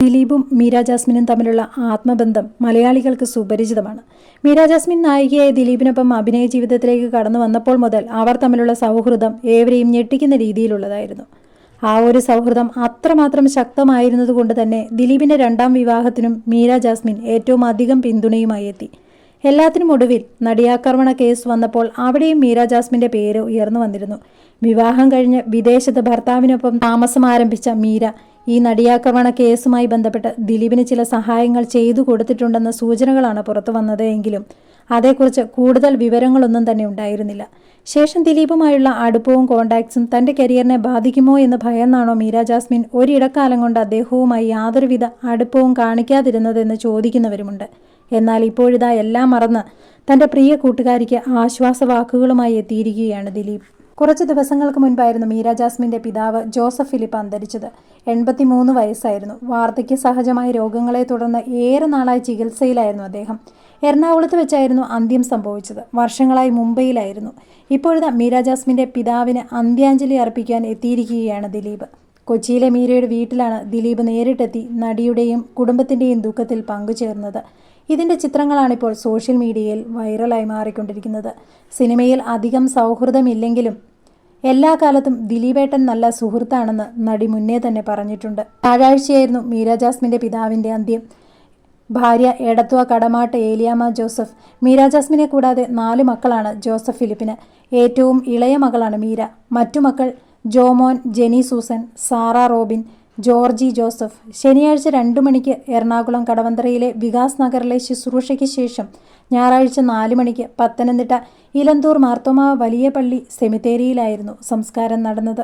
ദിലീപും മീര ജാസ്മിനും തമ്മിലുള്ള ആത്മബന്ധം മലയാളികൾക്ക് സുപരിചിതമാണ്. മീര ജാസ്മിൻ നായികയായ ദിലീപിനൊപ്പം അഭിനയ ജീവിതത്തിലേക്ക് കടന്നു വന്നപ്പോൾ മുതൽ അവർ തമ്മിലുള്ള സൗഹൃദം ഏവരെയും ഞെട്ടിക്കുന്ന രീതിയിലുള്ളതായിരുന്നു. ആ ഒരു സൗഹൃദം അത്രമാത്രം ശക്തമായിരുന്നതുകൊണ്ട് തന്നെ ദിലീപിന്റെ രണ്ടാം വിവാഹത്തിനും മീര ജാസ്മിൻ ഏറ്റവും അധികം പിന്തുണയുമായി എത്തി. എല്ലാത്തിനും ഒടുവിൽ നടിയാക്രമണ കേസ് വന്നപ്പോൾ അവിടെയും മീര ജാസ്മിന്റെ പേര് ഉയർന്നു വന്നിരുന്നു. വിവാഹം കഴിഞ്ഞ് വിദേശത്ത് ഭർത്താവിനൊപ്പം താമസം ആരംഭിച്ച മീര ഈ നടിയാക്രമണ കേസുമായി ബന്ധപ്പെട്ട് ദിലീപിന് ചില സഹായങ്ങൾ ചെയ്തു കൊടുത്തിട്ടുണ്ടെന്ന സൂചനകളാണ് പുറത്തു വന്നത് എങ്കിലും അതേക്കുറിച്ച് കൂടുതൽ വിവരങ്ങളൊന്നും തന്നെ ഉണ്ടായിരുന്നില്ല. ശേഷം ദിലീപുമായുള്ള അടുപ്പവും കോണ്ടാക്ട്സും തന്റെ കരിയറിനെ ബാധിക്കുമോ എന്ന് ഭയന്നാണോ മീര ജാസ്മിൻ ഒരിടക്കാലം കൊണ്ട് അദ്ദേഹവുമായി യാതൊരുവിധ അടുപ്പവും കാണിക്കാതിരുന്നതെന്ന് ചോദിക്കുന്നവരുമുണ്ട്. എന്നാൽ ഇപ്പോഴിതാ എല്ലാം മറന്ന് തന്റെ പ്രിയ കൂട്ടുകാരിക്ക് ആശ്വാസവാക്കുകളുമായി എത്തിയിരിക്കുകയാണ് ദിലീപ്. കുറച്ച് ദിവസങ്ങൾക്ക് മുൻപായിരുന്നു മീര ജാസ്മിന്റെ പിതാവ് ജോസഫ് ഫിലിപ്പ് അന്തരിച്ചത്. 83 വയസ്സായിരുന്നു. വാർദ്ധക്യ സഹജമായ രോഗങ്ങളെ തുടർന്ന് ഏറെ നാളായി ചികിത്സയിലായിരുന്നു അദ്ദേഹം. എറണാകുളത്ത് വെച്ചായിരുന്നു അന്ത്യം സംഭവിച്ചത്. വർഷങ്ങളായി മുംബൈയിലായിരുന്നു. ഇപ്പോഴത്തെ മീര ജാസ്മിന്റെ പിതാവിന് അന്ത്യാഞ്ജലി അർപ്പിക്കാൻ എത്തിയിരിക്കുകയാണ് ദിലീപ്. കൊച്ചിയിലെ മീരയുടെ വീട്ടിലാണ് ദിലീപ് നേരിട്ടെത്തി നടിയുടെയും കുടുംബത്തിന്റെയും ദുഃഖത്തിൽ പങ്കുചേർന്നത്. ഇതിന്റെ ചിത്രങ്ങളാണിപ്പോൾ സോഷ്യൽ മീഡിയയിൽ വൈറലായി മാറിക്കൊണ്ടിരിക്കുന്നത്. സിനിമയിൽ അധികം സൗഹൃദമില്ലെങ്കിലും എല്ലാ കാലത്തും ദിലീപേട്ടൻ നല്ല സുഹൃത്താണെന്ന് നടി മുന്നേ തന്നെ പറഞ്ഞിട്ടുണ്ട്. വ്യാഴാഴ്ചയായിരുന്നു മീര ജാസ്മിന്റെ പിതാവിന്റെ അന്ത്യം. ഭാര്യ എടത്വ കടമാട്ട് ഏലിയാമ്മ ജോസഫ്. മീര ജാസ്മിനെ കൂടാതെ 4 മക്കളാണ് ജോസഫ് ഫിലിപ്പിന്. ഏറ്റവും ഇളയ മകളാണ് മീര. മറ്റു മക്കൾ Jomon, Jenny Susan, Sara Robin, Georgy Joseph. ശനിയാഴ്ച 2 മണിക്ക് എറണാകുളം കടവന്ത്രയിലെ വികാസ് നഗറിലെ ശുശ്രൂഷയ്ക്ക് ശേഷം ഞായറാഴ്ച 4 മണിക്ക് പത്തനംതിട്ട ഇലന്തൂർ മാർത്തോമാ വലിയ പള്ളി സെമിത്തേരിയിലായിരുന്നു സംസ്കാരം നടന്നത്.